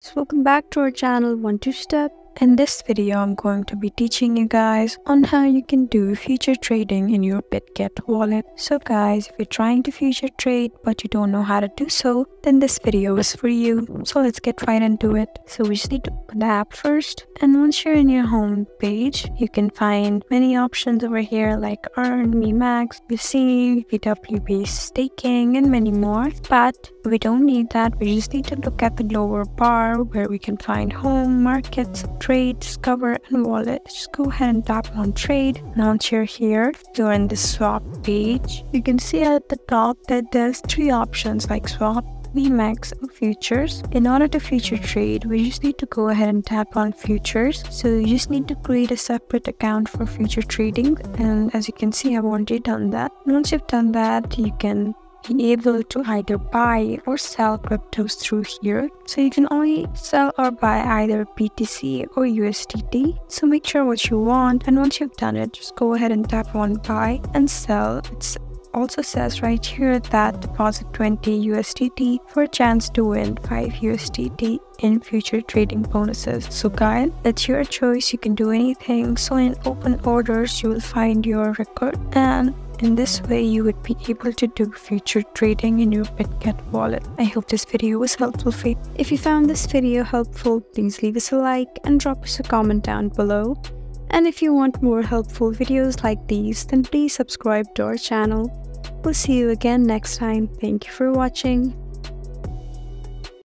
So welcome back to our channel 1-2-Step. In this video, I'm going to be teaching you guys on how you can do future trading in your Bitget wallet. So guys, if you're trying to future trade but you don't know how to do so, then this video is for you. So let's get right into it. So we just need to open the app first, and once you're in your home page, you can find many options over here like Earn, Max, UC, VW staking, and many more. But we don't need that. We just need to look at the lower bar where we can find home, markets, trade, discover, and wallet. Just go ahead and tap on trade. Once you're here, you're in the swap page. You can see at the top that there's three options like swap, VMAX, and futures. In order to future trade, we just need to go ahead and tap on futures. So you just need to create a separate account for future trading, and as you can see, I've already done that. Once you've done that, you can be able to either buy or sell cryptos through here. So you can only sell or buy either BTC or USDT. So make sure what you want, and once you've done it, just go ahead and tap on buy and sell. It also says right here that deposit 20 USDT for a chance to win 5 USDT in future trading bonuses. So guys, it's your choice. You can do anything. So in open orders, you will find your record, and in this way, you would be able to do future trading in your Bitget wallet. I hope this video was helpful for you. If you found this video helpful, please leave us a like and drop us a comment down below. And if you want more helpful videos like these, then please subscribe to our channel. We'll see you again next time. Thank you for watching.